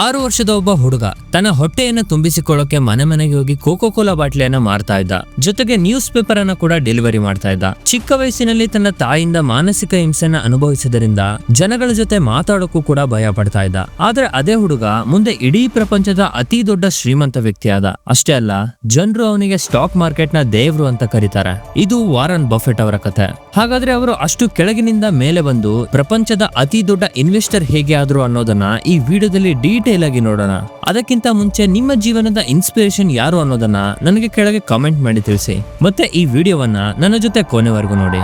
6 ವರ್ಷದ ಒಬ್ಬ ಹುಡುಗ ತನ್ನ ಹೊಟ್ಟೆಯನ್ನ ತುಂಬಿಸಿಕೊಳ್ಳೋಕೆ ಮನೆ ಮನೆಗೆ ಹೋಗಿ ಕೋಕೋ ಕೋಲಾ ಬಾಟ್ಲಿಯನ್ನ ಮಾರ್ತಾ ಇದ್ದ. ಜೊತೆಗೆ ನ್ಯೂಸ್ ಪೇಪರ್ ಅನ್ನ ಕೂಡ ಡೆಲಿವರಿ ಮಾಡ್ತಾ ಇದ್ದ. ಚಿಕ್ಕ ವಯಸ್ಸಿನಲ್ಲಿ ತನ್ನ ತಾಯಿಯಿಂದ ಮಾನಸಿಕ ಹಿಂಸೆನ ಅನುಭವಿಸಿದ್ರಿಂದ ಜನಗಳ ಜೊತೆ ಮಾತಾಡೋಕ್ಕೂ ಕೂಡ ಭಯ ಪಡ್ತಾ ಇದ್ದ. ಆದ್ರೆ ಅದೇ ಹುಡುಗ ಮುಂದೆ ಇಡೀ ಪ್ರಪಂಚದ ಅತಿ ದೊಡ್ಡ ಶ್ರೀಮಂತ ವ್ಯಕ್ತಿಯಾದ. ಅಷ್ಟೇ ಅಲ್ಲ, ಜನರು ಅವನಿಗೆ ಸ್ಟಾಕ್ ಮಾರ್ಕೆಟ್ ನ ದೇವ್ರು ಅಂತ ಕರೀತಾರೆ. ಇದು ವಾರನ್ ಬಫೆಟ್ ಅವರ ಕಥೆ. ಹಾಗಾದ್ರೆ ಅವರು ಅಷ್ಟು ಕೆಳಗಿನಿಂದ ಮೇಲೆ ಬಂದು ಪ್ರಪಂಚದ ಅತಿ ದೊಡ್ಡ ಇನ್ವೆಸ್ಟರ್ ಹೇಗೆ ಆದ್ರು ಅನ್ನೋದನ್ನ ಈ ವಿಡಿಯೋದಲ್ಲಿ ಡೀಟೇಲ್ ಆಗಿ ನೋಡೋಣ. ಅದಕ್ಕಿಂತ ಮುಂಚೆ ನಿಮ್ಮ ಜೀವನದ ಇನ್ಸ್ಪಿರೇಷನ್ ಯಾರು ಅನ್ನೋದನ್ನ ನನಗೆ ಕೆಳಗೆ ಕಾಮೆಂಟ್ ಮಾಡಿ ತಿಳಿಸಿ. ಮತ್ತೆ ಈ ವಿಡಿಯೋವನ್ನ ನನ್ನ ಜೊತೆ ಕೊನೆವರೆಗೂ ನೋಡಿ.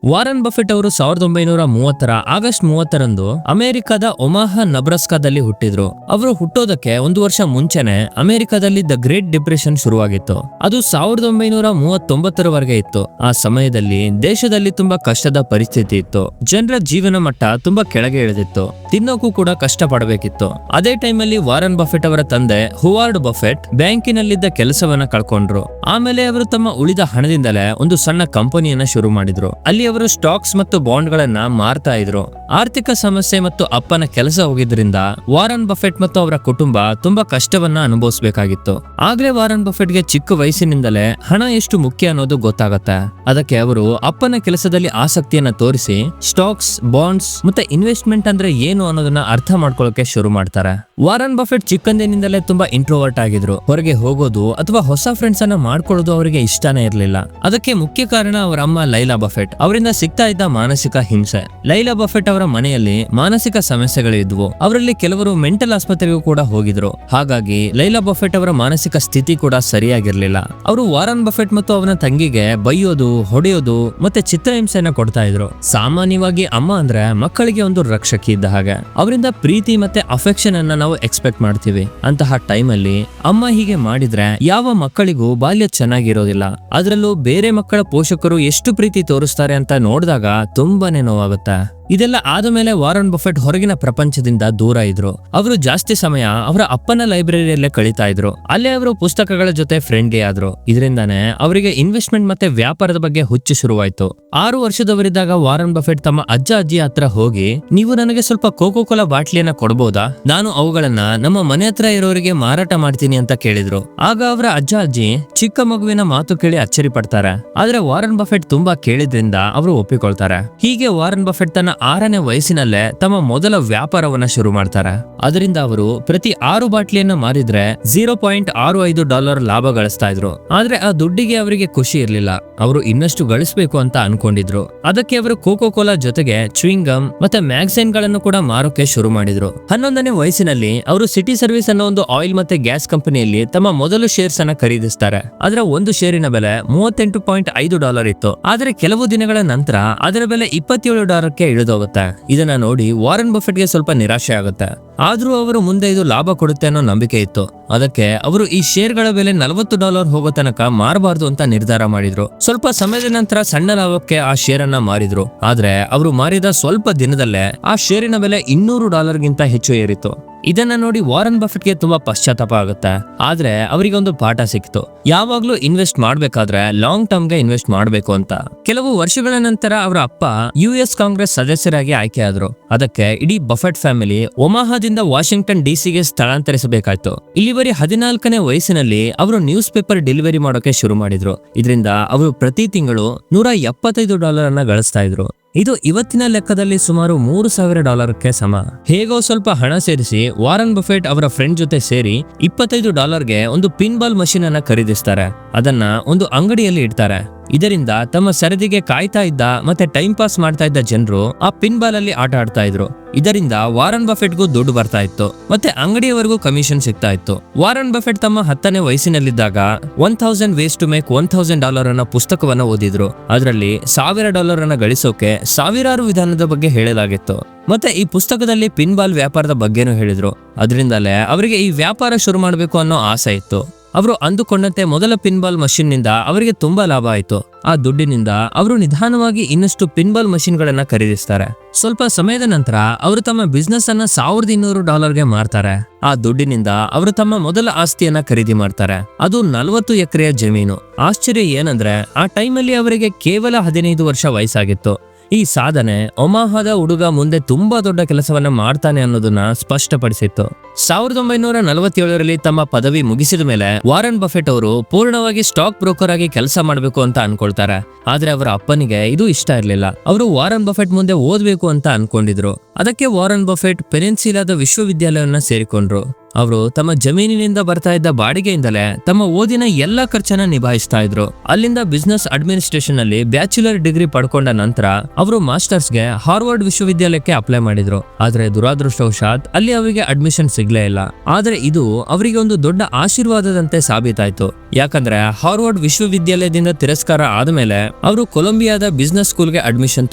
ವಾರನ್ ಬಫೆಟ್ ಅವರು 1930 ಆಗಸ್ಟ್ 30ರಂದು ಅಮೆರಿಕದ ಒಮಾಹಾ ನಬ್ರಾಸ್ಕಾದಲ್ಲಿ ಹುಟ್ಟಿದ್ರು. ಅವರು ಹುಟ್ಟೋದಕ್ಕೆ ಒಂದು ವರ್ಷ ಮುಂಚೆನೆ ಅಮೆರಿಕದಲ್ಲಿ ದ ಗ್ರೇಟ್ ಡಿಪ್ರೆಷನ್ ಶುರುವಾಗಿತ್ತು. ಅದು 1939ರವರೆಗೆ ಇತ್ತು. ಆ ಸಮಯದಲ್ಲಿ ದೇಶದಲ್ಲಿ ತುಂಬಾ ಕಷ್ಟದ ಪರಿಸ್ಥಿತಿ ಇತ್ತು. ಜನರ ಜೀವನ ಮಟ್ಟ ತುಂಬಾ ಕೆಳಗೆ ಇಳಿದಿತ್ತು. ತಿನ್ನೋಕು ಕೂಡ ಕಷ್ಟ ಪಡಬೇಕಿತ್ತು. ಅದೇ ಟೈಮಲ್ಲಿ ವಾರನ್ ಬಫೆಟ್ ಅವರ ತಂದೆ ಹುವಾರ್ಡ್ ಬಫೆಟ್ ಬ್ಯಾಂಕಿನಲ್ಲಿದ್ದ ಕೆಲಸವನ್ನ ಕಳ್ಕೊಂಡ್ರು. ಆಮೇಲೆ ಅವರು ತಮ್ಮ ಉಳಿದ ಹಣದಿಂದಲೇ ಒಂದು ಸಣ್ಣ ಕಂಪನಿಯನ್ನ ಶುರು ಮಾಡಿದ್ರು. ಅಲ್ಲಿ ಅವರು ಸ್ಟಾಕ್ಸ್ ಮತ್ತು ಬಾಂಡ್ ಗಳನ್ನ ಮಾರ್ತಾ ಇದ್ರು. ಆರ್ಥಿಕ ಸಮಸ್ಯೆ ಮತ್ತು ಅಪ್ಪನ ಕೆಲಸ ಹೋಗಿದ್ರಿಂದ ವಾರನ್ ಬಫೆಟ್ ಮತ್ತು ಅವರ ಕುಟುಂಬ ತುಂಬಾ ಕಷ್ಟವನ್ನ ಅನುಭವಿಸಬೇಕಾಗಿತ್ತು. ಆಗ್ಲೇ ವಾರನ್ ಬಫೆಟ್ಗೆ ಚಿಕ್ಕ ವಯಸ್ಸಿನಿಂದಲೇ ಹಣ ಎಷ್ಟು ಮುಖ್ಯ ಅನ್ನೋದು ಗೊತ್ತಾಗತ್ತೆ. ಅದಕ್ಕೆ ಅವರು ಅಪ್ಪನ ಕೆಲಸದಲ್ಲಿ ಆಸಕ್ತಿಯನ್ನ ತೋರಿಸಿ ಸ್ಟಾಕ್ಸ್, ಬಾಂಡ್ಸ್ ಮತ್ತೆ ಇನ್ವೆಸ್ಟ್ಮೆಂಟ್ ಅಂದ್ರೆ ಏನು ಅನ್ನೋದನ್ನ ಅರ್ಥ ಮಾಡ್ಕೊಳ್ಳೋಕೆ ಶುರು ಮಾಡ್ತಾರೆ. ವಾರನ್ ಬಫೆಟ್ ಚಿಕ್ಕಂದಿನಿಂದಲೇ ತುಂಬಾ ಇಂಟ್ರೋವರ್ಟ್ ಆಗಿದ್ರು. ಹೊರಗೆ ಹೋಗೋದು ಅಥವಾ ಹೊಸ ಫ್ರೆಂಡ್ಸ್ ಅನ್ನ ಮಾಡ್ಕೊಳ್ಳೋದು ಅವರಿಗೆ ಇಷ್ಟನೇ ಇರಲಿಲ್ಲ. ಅದಕ್ಕೆ ಮುಖ್ಯ ಕಾರಣ ಅವರ ಅಮ್ಮ ಲೈಲಾ ಬಫೆಟ್ ಅವರಿಂದ ಸಿಗ್ತಾ ಇದ್ದ ಮಾನಸಿಕ ಹಿಂಸೆ. ಲೈಲಾ ಬಫೆಟ್ ಅವರ ಮನೆಯಲ್ಲಿ ಮಾನಸಿಕ ಸಮಸ್ಯೆಗಳು ಇದ್ವು. ಅವರಲ್ಲಿ ಕೆಲವರು ಮೆಂಟಲ್ ಆಸ್ಪತ್ರೆಗೂ ಕೂಡ ಹೋಗಿದ್ರು. ಹಾಗಾಗಿ ಲೈಲಾ ಬಫೆಟ್ ಅವರ ಮಾನಸಿಕ ಸ್ಥಿತಿ ಕೂಡ ಸರಿಯಾಗಿರ್ಲಿಲ್ಲ. ಅವರು ವಾರನ್ ಬಫೆಟ್ ಮತ್ತು ಅವನ ತಂಗಿಗೆ ಬೈಯೋದು, ಹೊಡೆಯೋದು ಮತ್ತೆ ಚಿತ್ರಹಿಂಸೆಯನ್ನ ಕೊಡ್ತಾ ಇದ್ರು. ಸಾಮಾನ್ಯವಾಗಿ ಅಮ್ಮ ಅಂದ್ರೆ ಮಕ್ಕಳಿಗೆ ಒಂದು ರಕ್ಷಕಿ ಇದ್ದ ಹಾಗೆ. ಅವರಿಂದ ಪ್ರೀತಿ ಮತ್ತೆ ಅಫೆಕ್ಷನ್ ಅನ್ನ ನಾವು ಎಕ್ಸ್ಪೆಕ್ಟ್ ಮಾಡ್ತೀವಿ. ಅಂತಹ ಟೈಮಲ್ಲಿ ಅಮ್ಮ ಹೀಗೆ ಮಾಡಿದ್ರೆ ಯಾವ ಮಕ್ಕಳಿಗೂ ಬಾಲ್ಯ ಚೆನ್ನಾಗಿರೋದಿಲ್ಲ. ಅದರಲ್ಲೂ ಬೇರೆ ಮಕ್ಕಳ ಪೋಷಕರು ಎಷ್ಟು ಪ್ರೀತಿ ತೋರಿಸ್ತಾರೆ ಅಂತ ನೋಡಿದಾಗ ತುಂಬಾನೇ ನೋವಾಗುತ್ತೆ. ಇದೆಲ್ಲ ಆದಮೇಲೆ ವಾರನ್ ಬಫೆಟ್ ಹೊರಗಿನ ಪ್ರಪಂಚದಿಂದ ದೂರ ಇದ್ರು. ಅವರು ಜಾಸ್ತಿ ಸಮಯ ಅವರ ಅಪ್ಪನ ಲೈಬ್ರರಿಯಲ್ಲೇ ಕಳೀತಾ ಇದ್ರು. ಅಲ್ಲೇ ಅವರು ಪುಸ್ತಕಗಳ ಜೊತೆ ಫ್ರೆಂಡ್ಲಿ ಆದ್ರು. ಇದರಿಂದಾನೇ ಅವರಿಗೆ ಇನ್ವೆಸ್ಟ್ಮೆಂಟ್ ಮತ್ತೆ ವ್ಯಾಪಾರದ ಬಗ್ಗೆ ಹುಚ್ಚು ಶುರುವಾಯ್ತು. 6 ವರ್ಷದವರಿದ್ದಾಗ ವಾರನ್ ಬಫೆಟ್ ತಮ್ಮ ಅಜ್ಜ ಅಜ್ಜಿ ಹತ್ರ ಹೋಗಿ, ನೀವು ನನಗೆ ಸ್ವಲ್ಪ ಕೋಕೋ ಕೋಲಾ ಬಾಟ್ಲಿಯನ್ನ ಕೊಡ್ಬೋದಾ? ನಾನು ಅವುಗಳನ್ನ ನಮ್ಮ ಮನೆ ಹತ್ರ ಇರೋರಿಗೆ ಮಾರಾಟ ಮಾಡ್ತೀನಿ ಅಂತ ಕೇಳಿದ್ರು. ಆಗ ಅವರ ಅಜ್ಜ ಅಜ್ಜಿ ಚಿಕ್ಕ ಮಗುವಿನ ಮಾತು ಕೇಳಿ ಅಚ್ಚರಿ ಪಡ್ತಾರೆ. ಆದ್ರೆ ವಾರನ್ ಬಫೆಟ್ ತುಂಬಾ ಕೇಳಿದ್ರಿಂದ ಅವರು ಒಪ್ಪಿಕೊಳ್ತಾರೆ. ಹೀಗೆ ವಾರನ್ ಬಫೆಟ್ ತನ್ನ 6ನೇ ವಯಸ್ಸಿನಲ್ಲೇ ತಮ್ಮ ಮೊದಲ ವ್ಯಾಪಾರವನ್ನ ಶುರು ಮಾಡ್ತಾರೆ. ಅದರಿಂದ ಅವರು ಪ್ರತಿ 6 ಬಾಟ್ಲಿಯನ್ನ ಮಾರಿದ್ರೆ $0.65 ಲಾಭ ಗಳಿಸ್ತಾ ಇದ್ರು. ಆದ್ರೆ ಆ ದುಡ್ಡಿಗೆ ಅವರಿಗೆ ಖುಷಿ ಇರ್ಲಿಲ್ಲ. ಅವರು ಇನ್ನಷ್ಟು ಗಳಿಸಬೇಕು ಅಂತ ಅನ್ಕೊಂಡಿದ್ರು. ಅದಕ್ಕೆ ಅವರು ಕೋಕೋ ಕೋಲಾ ಜೊತೆಗೆ ಚ್ಯೂಯಿಂಗ್ ಗಮ್ ಮತ್ತೆ ಮ್ಯಾಗಝೈನ್ ಗಳನ್ನು ಕೂಡ ಮಾರೋಕೆ ಶುರು ಮಾಡಿದ್ರು. 11ನೇ ವಯಸ್ಸಿನಲ್ಲಿ ಅವರು ಸಿಟಿ ಸರ್ವಿಸ್ ಅನ್ನೋ ಒಂದು ಆಯಿಲ್ ಮತ್ತೆ ಗ್ಯಾಸ್ ಕಂಪನಿಯಲ್ಲಿ ತಮ್ಮ ಮೊದಲು ಶೇರ್ಸ್ ಅನ್ನ ಖರೀದಿಸ್ತಾರೆ. ಅದರ ಒಂದು ಶೇರಿನ ಬೆಲೆ $38.5 ಇತ್ತು. ಆದ್ರೆ ಕೆಲವು ದಿನಗಳ ನಂತರ ಅದರ ಬೆಲೆ $27ಕ್ಕೆ ಇಳಿದೋಗುತ್ತೆ. ಇದನ್ನ ನೋಡಿ ವಾರನ್ ಬಫೆಟ್ಗೆ ಸ್ವಲ್ಪ ನಿರಾಶೆ ಆಗುತ್ತೆ. ಆದ್ರೂ ಅವರು ಮುಂದೆ ಇದು ಲಾಭ ಕೊಡುತ್ತೆ ಅನ್ನೋ ನಂಬಿಕೆ ಇತ್ತು. ಅದಕ್ಕೆ ಅವರು ಈ ಶೇರ್ಗಳ ಬೆಲೆ $40 ಹೋಗೋ ತನಕ ಮಾರಬಾರ್ದು ಅಂತ ನಿರ್ಧಾರ ಮಾಡಿದ್ರು. ಸ್ವಲ್ಪ ಸಮಯದ ನಂತರ ಸಣ್ಣ ಲಾಭಕ್ಕೆ ಆ ಶೇರ್ ಅನ್ನ ಮಾರಿದ್ರು. ಆದ್ರೆ ಅವರು ಮಾರಿದ ಸ್ವಲ್ಪ ದಿನದಲ್ಲೇ ಆ ಶೇರಿನ ಬೆಲೆ $200ಗಿಂತ ಹೆಚ್ಚು ಏರಿತು. ಇದನ್ನ ನೋಡಿ ವಾರನ್ ಬಫೆಟ್ಗೆ ತುಂಬಾ ಪಶ್ಚಾತ್ತಾಪ ಆಗುತ್ತೆ. ಆದ್ರೆ ಅವರಿಗೆ ಒಂದು ಪಾಠ ಸಿಕ್ತು. ಯಾವಾಗ್ಲೂ ಇನ್ವೆಸ್ಟ್ ಮಾಡ್ಬೇಕಾದ್ರೆ ಲಾಂಗ್ ಟರ್ಮ್ಗೆ ಇನ್ವೆಸ್ಟ್ ಮಾಡ್ಬೇಕು ಅಂತ. ಕೆಲವು ವರ್ಷಗಳ ನಂತರ ಅವರ ಅಪ್ಪ US ಕಾಂಗ್ರೆಸ್ ಸದಸ್ಯರಾಗಿ ಆಯ್ಕೆ ಆದ್ರು. ಅದಕ್ಕೆ ಇಡೀ ಬಫೆಟ್ ಫ್ಯಾಮಿಲಿ ಒಮಾಹಾದಿಂದ ವಾಷಿಂಗ್ಟನ್ DC ಸ್ಥಳಾಂತರಿಸಬೇಕಾಯ್ತು. ಇಲ್ಲಿ ಬರೀ 14ನೇ ವಯಸ್ಸಿನಲ್ಲಿ ಅವರು ನ್ಯೂಸ್ ಪೇಪರ್ ಡೆಲಿವರಿ ಮಾಡೋಕೆ ಶುರು ಮಾಡಿದ್ರು. ಇದರಿಂದ ಅವರು ಪ್ರತಿ ತಿಂಗಳು $175 ಅನ್ನ ಗಳಿಸ್ತಾ ಇದ್ರು. ಇದು ಇವತ್ತಿನ ಲೆಕ್ಕದಲ್ಲಿ ಸುಮಾರು $3,000ಕ್ಕೆ ಸಮ. ಹೇಗೋ ಸ್ವಲ್ಪ ಹಣ ಸೇರಿಸಿ ವಾರನ್ ಬಫೆಟ್ ಅವರ ಫ್ರೆಂಡ್ ಜೊತೆ ಸೇರಿ $25ಗೆ ಒಂದು ಪಿನ್ ಬಾಲ್ ಮಷೀನ್ ಅನ್ನ ಖರೀದಿಸ್ತಾರೆ. ಅದನ್ನ ಒಂದು ಅಂಗಡಿಯಲ್ಲಿ ಇಡ್ತಾರೆ. ಇದರಿಂದ ತಮ್ಮ ಸರದಿಗೆ ಕಾಯ್ತಾ ಇದ್ದ ಮತ್ತೆ ಟೈಮ್ ಪಾಸ್ ಮಾಡ್ತಾ ಇದ್ದ ಜನರು ಆ ಪಿನ್ ಬಾಲ್ ಅಲ್ಲಿ ಆಟ ಆಡ್ತಾ ಇದ್ರು. ಇದರಿಂದ ವಾರನ್ ಬಫೆಟ್ಗೂ ದುಡ್ಡು ಬರ್ತಾ ಇತ್ತು ಮತ್ತೆ ಅಂಗಡಿಯವರೆಗೂ ಕಮಿಷನ್ ಸಿಗ್ತಾ ಇತ್ತು. ವಾರನ್ ಬಫೆಟ್ ತಮ್ಮ 10ನೇ ವಯಸ್ಸಿನಲ್ಲಿದ್ದಾಗ 1000 Ways to Make $1,000 ಅನ್ನೋ ಪುಸ್ತಕವನ್ನ ಓದಿದ್ರು. ಅದರಲ್ಲಿ $1,000 ಅನ್ನ ಗಳಿಸೋಕೆ ಸಾವಿರಾರು ವಿಧಾನದ ಬಗ್ಗೆ ಹೇಳಲಾಗಿತ್ತು. ಮತ್ತೆ ಈ ಪುಸ್ತಕದಲ್ಲಿ ಪಿನ್ ಬಾಲ್ ವ್ಯಾಪಾರದ ಬಗ್ಗೆನೂ ಹೇಳಿದ್ರು. ಅದರಿಂದಲೇ ಅವರಿಗೆ ಈ ವ್ಯಾಪಾರ ಶುರು ಮಾಡಬೇಕು ಅನ್ನೋ ಆಸೆ ಇತ್ತು. ಅವರು ಅಂದುಕೊಂಡಂತೆ ಮೊದಲ ಪಿನ್ ಬಾಲ್ ಮಷೀನ್ ನಿಂದ ಅವರಿಗೆ ತುಂಬಾ ಲಾಭ ಆಯ್ತು. ಆ ದುಡ್ಡಿನಿಂದ ಅವರು ನಿಧಾನವಾಗಿ ಇನ್ನಷ್ಟು ಪಿನ್ ಬಾಲ್ ಮಷೀನ್ ಗಳನ್ನ ಖರೀದಿಸ್ತಾರೆ. ಸ್ವಲ್ಪ ಸಮಯದ ನಂತರ ಅವರು ತಮ್ಮ ಬಿಸ್ನೆಸ್ ಅನ್ನ $1,200ಗೆ ಮಾರ್ತಾರೆ. ಆ ದುಡ್ಡಿನಿಂದ ಅವರು ತಮ್ಮ ಮೊದಲ ಆಸ್ತಿಯನ್ನ ಖರೀದಿ ಮಾಡ್ತಾರೆ. ಅದು 40 ಎಕರೆಯ ಜಮೀನು. ಆಶ್ಚರ್ಯ ಏನಂದ್ರೆ ಆ ಟೈಮಲ್ಲಿ ಅವರಿಗೆ ಕೇವಲ 15 ವರ್ಷ ವಯಸ್ಸಾಗಿತ್ತು. ಈ ಸಾಧನೆ ಒಮಾಹಾದ ಹುಡುಗ ಮುಂದೆ ತುಂಬಾ ದೊಡ್ಡ ಕೆಲಸವನ್ನ ಮಾಡ್ತಾನೆ ಅನ್ನೋದನ್ನ ಸ್ಪಷ್ಟಪಡಿಸಿತ್ತು. 1947ರಲ್ಲಿ ತಮ್ಮ ಪದವಿ ಮುಗಿಸಿದ ಮೇಲೆ ವಾರನ್ ಬಫೆಟ್ ಅವರು ಪೂರ್ಣವಾಗಿ ಸ್ಟಾಕ್ ಬ್ರೋಕರ್ ಆಗಿ ಕೆಲಸ ಮಾಡಬೇಕು ಅಂತ ಅನ್ಕೊಳ್ತಾರೆ. ಆದ್ರೆ ಅವರ ಅಪ್ಪನಿಗೆ ಇದು ಇಷ್ಟ ಇರಲಿಲ್ಲ. ಅವರು ವಾರನ್ ಬಫೆಟ್ ಮುಂದೆ ಓದ್ಬೇಕು ಅಂತ ಅನ್ಕೊಂಡಿದ್ರು. ಅದಕ್ಕೆ ವಾರನ್ ಬಫೆಟ್ ಪೆನಿನ್ಸುಲಾದ ವಿಶ್ವವಿದ್ಯಾಲಯವನ್ನ ಸೇರಿಕೊಂಡ್ರು. ಅವರು ತಮ್ಮ ಜಮೀನಿನಿಂದ ಬರ್ತಾ ಇದ್ದ ಬಾಡಿಗೆಯಿಂದಲೇ ತಮ್ಮ ಓದಿನ ಎಲ್ಲಾ ಖರ್ಚನ್ನ ನಿಭಾಯಿಸ್ತಾ ಇದ್ರು. ಅಲ್ಲಿಂದ ಬಿಸ್ನೆಸ್ ಅಡ್ಮಿನಿಸ್ಟ್ರೇಷನ್ ಅಲ್ಲಿ ಬ್ಯಾಚುಲರ್ ಡಿಗ್ರಿ ಪಡ್ಕೊಂಡ ನಂತರ ಅವರು ಮಾಸ್ಟರ್ಸ್ಗೆ ಹಾರ್ವರ್ಡ್ ವಿಶ್ವವಿದ್ಯಾಲಯಕ್ಕೆ ಅಪ್ಲೈ ಮಾಡಿದ್ರು. ಆದ್ರೆ ದುರಾದೃಷ್ಟವಶಾತ್ ಅಲ್ಲಿ ಅವರಿಗೆ ಅಡ್ಮಿಷನ್ ಸಿಗ್ಲೇ ಇಲ್ಲ. ಆದ್ರೆ ಇದು ಅವರಿಗೆ ಒಂದು ದೊಡ್ಡ ಆಶೀರ್ವಾದದಂತೆ ಸಾಬೀತಾಯ್ತು. ಯಾಕಂದ್ರೆ ಹಾರ್ವರ್ಡ್ ವಿಶ್ವವಿದ್ಯಾಲಯದಿಂದ ತಿರಸ್ಕಾರ ಆದ್ಮೇಲೆ ಅವರು ಕೊಲಂಬಿಯಾದ ಬಿಸ್ನೆಸ್ ಸ್ಕೂಲ್ಗೆ ಅಡ್ಮಿಷನ್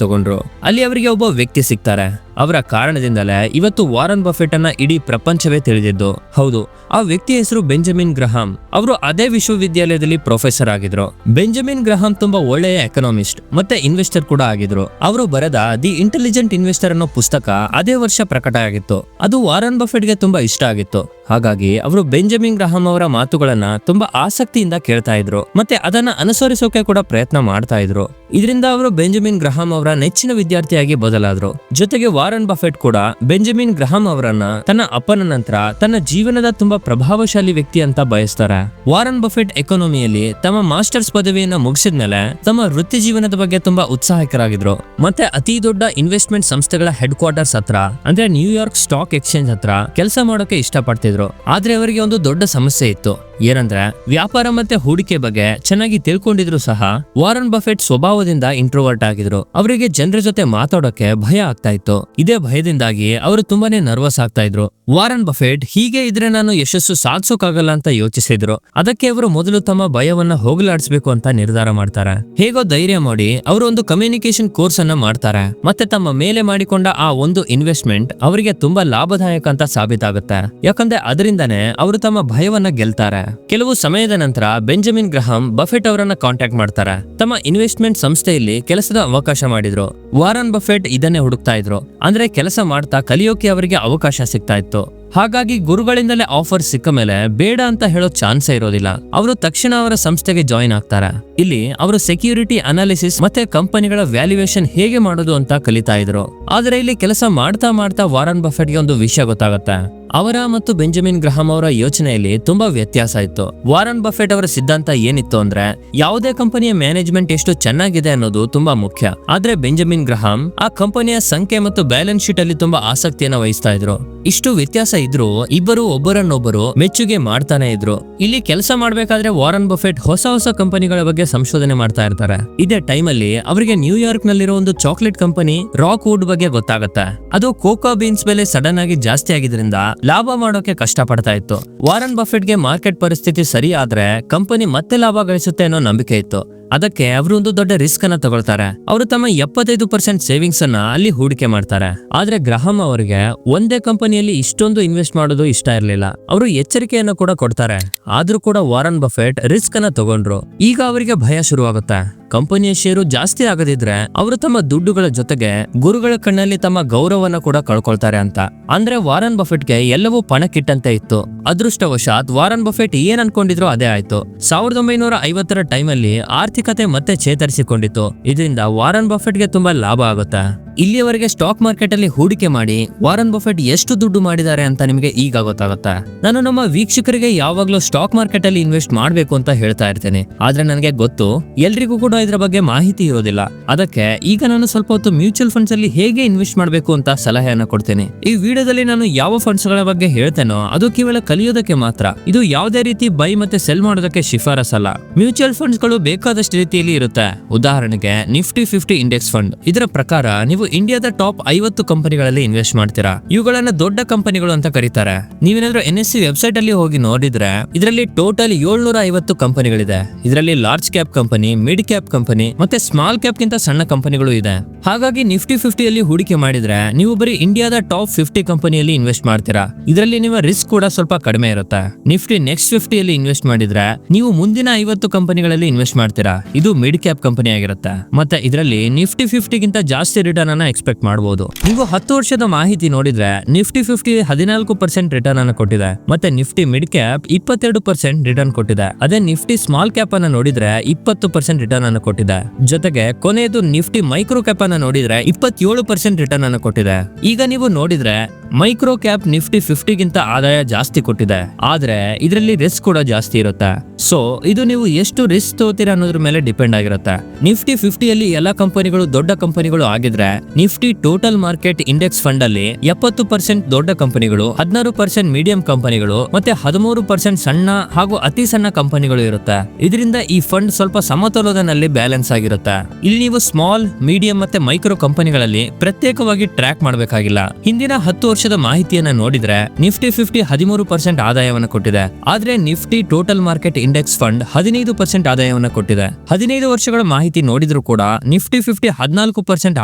ತಗೊಂಡ್ರು. ಅಲ್ಲಿ ಅವರಿಗೆ ಒಬ್ಬ ವ್ಯಕ್ತಿ ಸಿಗ್ತಾರೆ. ಅವರ ಕಾರಣದಿಂದಲೇ ಇವತ್ತು ವಾರನ್ ಬಫೆಟ್ ಅನ್ನ ಇಡೀ ಪ್ರಪಂಚವೇ ತಿಳಿದಿದ್ದು. ಹೌದು, ಆ ವ್ಯಕ್ತಿಯ ಹೆಸರು ಬೆಂಜಮಿನ್ ಗ್ರಹಾಂ. ಅವರು ಅದೇ ವಿಶ್ವವಿದ್ಯಾಲಯದಲ್ಲಿ ಪ್ರೊಫೆಸರ್ ಆಗಿದ್ರು. ಬೆಂಜಮಿನ್ ಗ್ರಹಾಂ ತುಂಬಾ ಒಳ್ಳೆಯ ಎಕನಾಮಿಸ್ಟ್ ಮತ್ತೆ ಇನ್ವೆಸ್ಟರ್ ಕೂಡ ಆಗಿದ್ರು. ಅವರು ಬರೆದ ದಿ ಇಂಟೆಲಿಜೆಂಟ್ ಇನ್ವೆಸ್ಟರ್ ಅನ್ನೋ ಪುಸ್ತಕ ಅದೇ ವರ್ಷ ಪ್ರಕಟ ಆಗಿತ್ತು. ಅದು ವಾರನ್ ಬಫೆಟ್ಗೆ ತುಂಬಾ ಇಷ್ಟ ಆಗಿತ್ತು. ಹಾಗಾಗಿ ಅವರು ಬೆಂಜಮಿನ್ ಗ್ರಹಾಂ ಅವರ ಮಾತುಗಳನ್ನ ತುಂಬಾ ಆಸಕ್ತಿಯಿಂದ ಕೇಳ್ತಾ ಇದ್ರು ಮತ್ತೆ ಅದನ್ನ ಅನುಸರಿಸೋಕೆ ಕೂಡ ಪ್ರಯತ್ನ ಮಾಡ್ತಾ ಇದ್ರು. ಇದರಿಂದ ಅವರು ಬೆಂಜಮಿನ್ ಗ್ರಹಾಂ ಅವರ ನೆಚ್ಚಿನ ವಿದ್ಯಾರ್ಥಿಯಾಗಿ ಬದಲಾದ್ರು. ಜೊತೆಗೆ ವಾರನ್ ಬಫೆಟ್ ಕೂಡ ಬೆಂಜಮಿನ್ ಗ್ರಹಾಂ ಅವರನ್ನ ತನ್ನ ಅಪ್ಪನ ನಂತರ ತನ್ನ ಜೀವನದ ತುಂಬಾ ಪ್ರಭಾವಶಾಲಿ ವ್ಯಕ್ತಿ ಅಂತ ಬಯಸ್ತಾರೆ. ವಾರನ್ ಬಫೆಟ್ ಎಕಾನಮಿಯಲ್ಲಿ ತಮ್ಮ ಮಾಸ್ಟರ್ಸ್ ಪದವಿಯನ್ನ ಮುಗಿಸಿದ್ಮೇಲೆ ತಮ್ಮ ವೃತ್ತಿ ಜೀವನದ ಬಗ್ಗೆ ತುಂಬಾ ಉತ್ಸಾಹಿಕರಾಗಿದ್ರು. ಮತ್ತೆ ಅತಿ ದೊಡ್ಡ ಇನ್ವೆಸ್ಟ್ಮೆಂಟ್ ಸಂಸ್ಥೆಗಳ ಹೆಡ್ ಕ್ವಾರ್ಟರ್ಸ್ ಹತ್ರ ಅಂದ್ರೆ ನ್ಯೂಯಾರ್ಕ್ ಸ್ಟಾಕ್ ಎಕ್ಸ್ಚೇಂಜ್ ಹತ್ರ ಕೆಲಸ ಮಾಡೋಕೆ ಇಷ್ಟಪಡ್ತಿದ್ರು. ಆದ್ರೆ ಅವರಿಗೆ ಒಂದು ದೊಡ್ಡ ಸಮಸ್ಯೆ ಇತ್ತು. ಏನಂದ್ರೆ ವ್ಯಾಪಾರ ಮತ್ತೆ ಹೂಡಿಕೆ ಬಗ್ಗೆ ಚೆನ್ನಾಗಿ ತಿಳ್ಕೊಂಡಿದ್ರು ಸಹ ವಾರನ್ ಬಫೆಟ್ ಸ್ವಭಾವದಿಂದ ಇಂಟ್ರೋವರ್ಟ್ ಆಗಿದ್ರು. ಅವರಿಗೆ ಜನರ ಜೊತೆ ಮಾತಾಡೋಕೆ ಭಯ ಆಗ್ತಾ ಇತ್ತು. ಇದೇ ಭಯದಿಂದಾಗಿ ಅವರು ತುಂಬಾನೇ ನರ್ವಸ್ ಆಗ್ತಾ ಇದ್ರು. ವಾರನ್ ಬಫೆಟ್ ಹೀಗೆ ಇದ್ರೆ ನಾನು ಯಶಸ್ಸು ಸಾಧಿಸೋಕಾಗಲ್ಲ ಅಂತ ಯೋಚಿಸಿದ್ರು. ಅದಕ್ಕೆ ಅವರು ಮೊದಲು ತಮ್ಮ ಭಯವನ್ನ ಹೋಗಲಾಡಿಸಬೇಕು ಅಂತ ನಿರ್ಧಾರ ಮಾಡ್ತಾರೆ. ಹೇಗೋ ಧೈರ್ಯ ಮಾಡಿ ಅವರು ಒಂದು ಕಮ್ಯುನಿಕೇಶನ್ ಕೋರ್ಸ್ ಅನ್ನ ಮಾಡ್ತಾರೆ. ಮತ್ತೆ ತಮ್ಮ ಮೇಲೆ ಮಾಡಿಕೊಂಡ ಆ ಒಂದು ಇನ್ವೆಸ್ಟ್ಮೆಂಟ್ ಅವರಿಗೆ ತುಂಬಾ ಲಾಭದಾಯಕ ಅಂತ ಸಾಬೀತಾಗುತ್ತೆ. ಯಾಕಂದ್ರೆ ಅದರಿಂದನೇ ಅವರು ತಮ್ಮ ಭಯವನ್ನ ಗೆಲ್ತಾರೆ. ಕೆಲವು ಸಮಯದ ನಂತರ ಬೆಂಜಮಿನ್ ಗ್ರಹಾಂ ಬಫೆಟ್ ಅವರನ್ನ ಕಾಂಟ್ಯಾಕ್ಟ್ ಮಾಡ್ತಾರೆ. ತಮ್ಮ ಇನ್ವೆಸ್ಟ್ಮೆಂಟ್ ಸಂಸ್ಥೆಯಲ್ಲಿ ಕೆಲಸದ ಅವಕಾಶ ಮಾಡಿದ್ರು. ವಾರನ್ ಬಫೆಟ್ ಇದನ್ನೇ ಹುಡುಕ್ತಾ ಇದ್ರು. ಅಂದ್ರೆ ಕೆಲಸ ಮಾಡ್ತಾ ಕಲಿಯೋಕೆ ಅವರಿಗೆ ಅವಕಾಶ ಸಿಗ್ತಾ ಇತ್ತು. ಹಾಗಾಗಿ ಗುರುಗಳಿಂದಲೇ ಆಫರ್ ಸಿಕ್ಕ ಮೇಲೆ ಬೇಡ ಅಂತ ಹೇಳೋ ಚಾನ್ಸೇ ಇರೋದಿಲ್ಲ. ಅವರು ತಕ್ಷಣ ಅವರ ಸಂಸ್ಥೆಗೆ ಜಾಯಿನ್ ಆಗ್ತಾರೆ. ಇಲ್ಲಿ ಅವರು ಸೆಕ್ಯೂರಿಟಿ ಅನಾಲಿಸಿಸ್ ಮತ್ತೆ ಕಂಪನಿಗಳ ವ್ಯಾಲ್ಯೂಯೇಷನ್ ಹೇಗೆ ಮಾಡೋದು ಅಂತ ಕಲಿತಾ ಇದ್ರು. ಆದ್ರೆ ಇಲ್ಲಿ ಕೆಲಸ ಮಾಡ್ತಾ ಮಾಡ್ತಾ ವಾರನ್ ಬಫೆಟ್ಗೆ ಒಂದು ವಿಷಯ ಗೊತ್ತಾಗುತ್ತೆ. ಅವರ ಮತ್ತು ಬೆಂಜಮಿನ್ ಗ್ರಹಾಂ ಅವರ ಯೋಚನೆಯಲ್ಲಿ ತುಂಬಾ ವ್ಯತ್ಯಾಸ ಇತ್ತು. ವಾರನ್ ಬಫೆಟ್ ಅವರ ಸಿದ್ಧಾಂತ ಏನಿತ್ತು ಅಂದ್ರೆ ಯಾವುದೇ ಕಂಪನಿಯ ಮ್ಯಾನೇಜ್ಮೆಂಟ್ ಎಷ್ಟು ಚೆನ್ನಾಗಿದೆ ಅನ್ನೋದು ತುಂಬಾ ಮುಖ್ಯ. ಆದ್ರೆ ಬೆಂಜಮಿನ್ ಗ್ರಹಾಂ ಆ ಕಂಪನಿಯ ಸಂಖ್ಯೆ ಮತ್ತು ಬ್ಯಾಲೆನ್ಸ್ ಶೀಟ್ ಅಲ್ಲಿ ತುಂಬಾ ಆಸಕ್ತಿಯನ್ನ ವಹಿಸ್ತಾ ಇದ್ರು. ಇಷ್ಟು ವ್ಯತ್ಯಾಸ ಇದ್ರು ಇಬ್ಬರು ಒಬ್ಬರನ್ನೊಬ್ಬರು ಮೆಚ್ಚುಗೆ ಮಾಡ್ತಾನೆ ಇದ್ರು. ಇಲ್ಲಿ ಕೆಲಸ ಮಾಡ್ಬೇಕಾದ್ರೆ ವಾರನ್ ಬಫೆಟ್ ಹೊಸ ಹೊಸ ಕಂಪನಿಗಳ ಬಗ್ಗೆ ಸಂಶೋಧನೆ ಮಾಡ್ತಾ ಇರ್ತಾರೆ. ಇದೇ ಟೈಮ್ ಅಲ್ಲಿ ಅವರಿಗೆ ನ್ಯೂಯಾರ್ಕ್ ನಲ್ಲಿರೋ ಒಂದು ಚಾಕ್ಲೇಟ್ ಕಂಪನಿ ರಾಕ್ ವುಡ್ ಬಗ್ಗೆ ಗೊತ್ತಾಗುತ್ತೆ. ಅದು ಕೋಕೋ ಬೀನ್ಸ್ ಬೆಲೆ ಸಡನ್ ಆಗಿ ಜಾಸ್ತಿ ಆಗಿದ್ರಿಂದ ಲಾಭ ಮಾಡೋಕೆ ಕಷ್ಟ ಪಡ್ತಾ ಇತ್ತು. ವಾರನ್ ಬಫೆಟ್ಗೆ ಮಾರ್ಕೆಟ್ ಪರಿಸ್ಥಿತಿ ಸರಿ ಆದ್ರೆ ಕಂಪನಿ ಮತ್ತೆ ಲಾಭ ಗಳಿಸುತ್ತೆ ಅನ್ನೋ ನಂಬಿಕೆ ಇತ್ತು. ಅದಕ್ಕೆ ಅವರು ಒಂದು ದೊಡ್ಡ ರಿಸ್ಕ್ ಅನ್ನ ತಗೊಳ್ತಾರೆ. ಅವರು ತಮ್ಮ 75% ಸೇವಿಂಗ್ಸ್ ಅನ್ನ ಅಲ್ಲಿ ಹೂಡಿಕೆ ಮಾಡ್ತಾರೆ. ಆದ್ರೆ ಗ್ರಹಾಂ ಅವರಿಗೆ ಒಂದೇ ಕಂಪನಿಯಲ್ಲಿ ಇಷ್ಟೊಂದು ಇನ್ವೆಸ್ಟ್ ಮಾಡೋದು ಇಷ್ಟ ಇರಲಿಲ್ಲ. ಅವರು ಎಚ್ಚರಿಕೆಯನ್ನ ಕೂಡ ಕೊಡ್ತಾರೆ. ಆದ್ರೂ ಕೂಡ ವಾರನ್ ಬಫೆಟ್ ರಿಸ್ಕ್ ಅನ್ನ ತಗೊಂಡ್ರು. ಈಗ ಅವರಿಗೆ ಭಯ ಶುರುವಾಗುತ್ತೆ. ಕಂಪನಿಯ ಷೇರು ಜಾಸ್ತಿ ಆಗದಿದ್ರೆ ಅವರು ತಮ್ಮ ದುಡ್ಡುಗಳ ಜೊತೆಗೆ ಗುರುಗಳ ಕಣ್ಣಲ್ಲಿ ತಮ್ಮ ಗೌರವನ ಕೂಡ ಕಳ್ಕೊಳ್ತಾರೆ ಅಂತ. ಅಂದ್ರೆ ವಾರನ್ ಬಫೆಟ್ಗೆ ಎಲ್ಲವೂ ಪಣಕ್ಕಿಟ್ಟಂತೆ ಇತ್ತು. ಅದೃಷ್ಟವಶಾತ್ ವಾರನ್ ಬಫೆಟ್ ಏನ್ ಅನ್ಕೊಂಡಿದ್ರು ಅದೇ ಆಯ್ತು. 1950ರ ಟೈಮಲ್ಲಿ ಆರ್ಥಿಕತೆ ಮತ್ತೆ ಚೇತರಿಸಿಕೊಂಡಿತ್ತು. ಇದರಿಂದ ವಾರನ್ ಬಫೆಟ್ಗೆ ತುಂಬಾ ಲಾಭ ಆಗುತ್ತೆ. ಇಲ್ಲಿಯವರೆಗೆ ಸ್ಟಾಕ್ ಮಾರ್ಕೆಟ್ ಅಲ್ಲಿ ಹೂಡಿಕೆ ಮಾಡಿ ವಾರನ್ ಬಫೆಟ್ ಎಷ್ಟು ದುಡ್ಡು ಮಾಡಿದ್ದಾರೆ ಅಂತ ನಿಮಗೆ ಈಗ ಗೊತ್ತಾಗುತ್ತೆ. ನಾನು ನಮ್ಮ ವೀಕ್ಷಕರಿಗೆ ಯಾವಾಗ್ಲೂ ಸ್ಟಾಕ್ ಮಾರ್ಕೆಟ್ ಅಲ್ಲಿ ಇನ್ವೆಸ್ಟ್ ಮಾಡ್ಬೇಕು ಅಂತ ಹೇಳ್ತಾ ಇರ್ತೇನೆ. ಆದ್ರೆ ನನಗೆ ಗೊತ್ತು ಎಲ್ರಿಗೂ ಕೂಡ ಇದರ ಬಗ್ಗೆ ಮಾಹಿತಿ ಇರೋದಿಲ್ಲ. ಅದಕ್ಕೆ ಈಗ ನಾನು ಸ್ವಲ್ಪ ಹೊತ್ತು ಮ್ಯೂಚುವಲ್ ಫಂಡ್ಸ್ ಅಲ್ಲಿ ಹೇಗೆ ಇನ್ವೆಸ್ಟ್ ಮಾಡಬೇಕು ಅಂತ ಸಲಹೆಯನ್ನ ಕೊಡ್ತೇನೆ. ಈ ವಿಡಿಯೋದಲ್ಲಿ ನಾನು ಯಾವ ಫಂಡ್ಸ್ ಗಳ ಬಗ್ಗೆ ಹೇಳ್ತೇನೋ ಅದು ಕೇವಲ ಕಲಿಯೋದಕ್ಕೆ ಮಾತ್ರ. ಇದು ಯಾವುದೇ ರೀತಿ ಬೈ ಮತ್ತೆ ಸೆಲ್ ಮಾಡೋದಕ್ಕೆ ಶಿಫಾರಸಲ್ಲ. ಮ್ಯೂಚುವಲ್ ಫಂಡ್ಸ್ ಗಳು ಬೇಕಾದಷ್ಟು ರೀತಿಯಲ್ಲಿ ಇರುತ್ತೆ. ಉದಾಹರಣೆಗೆ ನಿಫ್ಟಿ 50 ಇಂಡೆಕ್ಸ್ ಫಂಡ್. ಇದರ ಪ್ರಕಾರ ನೀವು ಇಂಡಿಯಾದ ಟಾಪ್ 50 ಕಂಪನಿಗಳಲ್ಲಿ ಇನ್ವೆಸ್ಟ್ ಮಾಡ್ತೀರಾ. ಇವುಗಳನ್ನ ದೊಡ್ಡ ಕಂಪನಿಗಳು ಅಂತ ಕರೀತಾರೆ. ನೀವೇನಾದ್ರೂ NSE ವೆಬ್ಸೈಟ್ ಅಲ್ಲಿ ಹೋಗಿ ನೋಡಿದ್ರೆ ಇದರಲ್ಲಿ ಟೋಟಲ್ 750 ಕಂಪನಿಗಳಿದೆ. ಇದರಲ್ಲಿ large cap company, mid cap company ಮತ್ತೆ ಸ್ಮಾಲ್ ಕ್ಯಾಪ್ ಗಿಂತ ಸಣ್ಣ ಕಂಪನಿಗಳು ಇದೆ. ಹಾಗಾಗಿ ನಿಫ್ಟಿ 50 ಅಲ್ಲಿ ಹೂಡಿಕೆ ಮಾಡಿದ್ರೆ ನೀವು ಬರೀ ಇಂಡಿಯಾದ ಟಾಪ್ 50 ಕಂಪನಿಯಲ್ಲಿ ಇನ್ವೆಸ್ಟ್ ಮಾಡ್ತೀರಾ. ಇದರಲ್ಲಿ ನಿಮ್ಮ ರಿಸ್ಕ್ ಕೂಡ ಸ್ವಲ್ಪ ಕಡಿಮೆ ಇರುತ್ತೆ. ನಿಫ್ಟಿ ನೆಕ್ಸ್ಟ್ 50 ಅಲ್ಲಿ ಇನ್ವೆಸ್ಟ್ ಮಾಡಿದ್ರೆ ನೀವು ಮುಂದಿನ 50 ಕಂಪನಿಗಳಲ್ಲಿ ಇನ್ವೆಸ್ಟ್ ಮಾಡ್ತೀರಾ. ಇದು ಮಿಡ್ ಕ್ಯಾಪ್ ಕಂಪನಿ ಆಗಿರುತ್ತೆ. ಮತ್ತೆ ಇದರಲ್ಲಿ ನಿಫ್ಟಿ 50 ಗಿಂತ ಜಾಸ್ತಿ ರಿಟರ್ನ್ ಅನ್ನ ಎಕ್ಸ್ಪೆಕ್ಟ್ ಮಾಡಬಹುದು. ನೀವು 10 ವರ್ಷದ ಮಾಹಿತಿ ನೋಡಿದ್ರೆ ನಿಫ್ಟಿ 50 14% ರಿಟರ್ನ್ ಅನ್ನು ಕೊಟ್ಟಿದೆ, ಮತ್ತೆ ನಿಫ್ಟಿ ಮಿಡ್ ಕ್ಯಾಪ್ 22% ರಿಟರ್ನ್ ಕೊಟ್ಟಿದೆ. ಅದೇ ನಿಫ್ಟಿ ಸ್ಮಾಲ್ ಕ್ಯಾಪ್ ಅನ್ನ ನೋಡಿದ್ರೆ 20% ರಿಟರ್ನ್ ಅನ್ನು ಕೊಟ್ಟಿದೆ. ಜೊತೆಗೆ ಕೊನೆಯದು ನಿಫ್ಟಿ ಮೈಕ್ರೋ ಕ್ಯಾಪ್ ಅನ್ನ ನೋಡಿದ್ರೆ 27% ರಿಟರ್ನ್ ಅನ್ನು ಕೊಟ್ಟಿದೆ. ಈಗ ನೀವು ನೋಡಿದ್ರೆ ಮೈಕ್ರೋ ಕ್ಯಾಪ್ ನಿಫ್ಟಿ 50 ಗಿಂತ ಆದಾಯ ಜಾಸ್ತಿ ಕೊಟ್ಟಿದೆ, ಆದ್ರೆ ಇದರಲ್ಲಿ ರಿಸ್ಕ್ ಕೂಡ ಜಾಸ್ತಿ ಇರುತ್ತೆ. ಸೊ ಇದು ನೀವು ಎಷ್ಟು ರಿಸ್ಕ್ ತಗೋತೀರಾ ಅನ್ನೋದ್ರ ಮೇಲೆ ಡಿಪೆಂಡ್ ಆಗಿರುತ್ತೆ. ನಿಫ್ಟಿ 50 ಅಲ್ಲಿ ಎಲ್ಲಾ ಕಂಪನಿಗಳು ದೊಡ್ಡ ಕಂಪನಿಗಳು ಆಗಿದ್ರೆ, Nifty total market index fund ಅಲ್ಲಿ 70% ದೊಡ್ಡ ಕಂಪನಿಗಳು, 16% ಮೀಡಿಯಂ ಕಂಪನಿಗಳು, ಮತ್ತೆ 13% ಸಣ್ಣ ಹಾಗೂ ಅತಿ ಸಣ್ಣ ಕಂಪನಿಗಳು ಇರುತ್ತೆ. ಇದರಿಂದ ಈ ಫಂಡ್ ಸ್ವಲ್ಪ ಸಮತೋಲನದಲ್ಲಿ ಬ್ಯಾಲೆನ್ಸ್ ಆಗಿರುತ್ತೆ. ಇಲ್ಲಿ ನೀವು ಸ್ಮಾಲ್, ಮೀಡಿಯಂ ಮತ್ತೆ ಮೈಕ್ರೋ ಕಂಪನಿಗಳಲ್ಲಿ ಪ್ರತ್ಯೇಕವಾಗಿ ಟ್ರ್ಯಾಕ್ ಮಾಡಬೇಕಾಗಿಲ್ಲ. ಹಿಂದಿನ 10 ವರ್ಷದ ಮಾಹಿತಿಯನ್ನ ನೋಡಿದ್ರೆ ನಿಫ್ಟಿ 50 13% ಆದಾಯವನ್ನು ಕೊಟ್ಟಿದೆ, ಆದ್ರೆ Nifty total market index fund 15% ಆದಾಯವನ್ನು ಕೊಟ್ಟಿದೆ. 15 ವರ್ಷಗಳ ಮಾಹಿತಿ ನೋಡಿದ್ರು ಕೂಡ ನಿಫ್ಟಿ 50 14%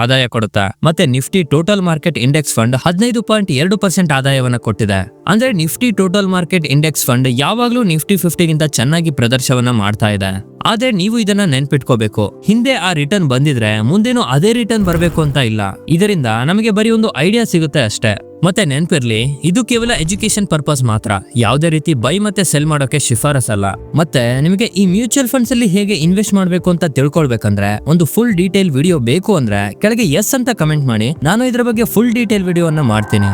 ಆದಾಯ ಕೊಡುತ್ತೆ, ಮತ್ತೆ Nifty total market index fund 15.2% ಆದಾಯವನ್ನು ಕೊಟ್ಟಿದೆ. ಅಂದ್ರೆ Nifty total market index fund ಯಾವಾಗ್ಲೂ ನಿಫ್ಟಿ 50 ಗಿಂತ ಚೆನ್ನಾಗಿ ಪ್ರದರ್ಶನ ಮಾಡ್ತಾ ಇದೆ. ಆದ್ರೆ ನೀವು ಇದನ್ನ ನೆನ್ಪಿಟ್ಕೋಬೇಕು, ಹಿಂದೆ ಆ ರಿಟರ್ನ್ ಬಂದಿದ್ರೆ ಮುಂದೇನು ಅದೇ ರಿಟರ್ನ್ ಬರಬೇಕು ಅಂತ ಇಲ್ಲ. ಇದರಿಂದ ನಮಗೆ ಬರೀ ಒಂದು ಐಡಿಯಾ ಸಿಗುತ್ತೆ ಅಷ್ಟೇ. ಮತ್ತೆ ನೆನ್ಪಿರ್ಲಿ, ಇದು ಕೇವಲ ಎಜುಕೇಶನ್ ಪರ್ಪಸ್ ಮಾತ್ರ, ಯಾವುದೇ ರೀತಿ ಬೈ ಮತ್ತೆ ಸೆಲ್ ಮಾಡೋಕೆ ಶಿಫಾರಸಲ್ಲ. ಮತ್ತೆ ನಿಮಗೆ ಈ ಮ್ಯೂಚುವಲ್ ಫಂಡ್ಸ್ ಅಲ್ಲಿ ಹೇಗೆ ಇನ್ವೆಸ್ಟ್ ಮಾಡಬೇಕು ಅಂತ ತಿಳ್ಕೊಳ್ಬೇಕಂದ್ರೆ, ಒಂದು ಫುಲ್ ಡೀಟೇಲ್ ವಿಡಿಯೋ ಬೇಕು ಅಂದ್ರೆ ಕೆಳಗೆ ಎಸ್ ಅಂತ ಕಮೆಂಟ್ ಮಾಡಿ, ನಾನು ಇದರ ಬಗ್ಗೆ ಫುಲ್ ಡೀಟೇಲ್ ವಿಡಿಯೋವನ್ನ ಮಾಡ್ತೀನಿ.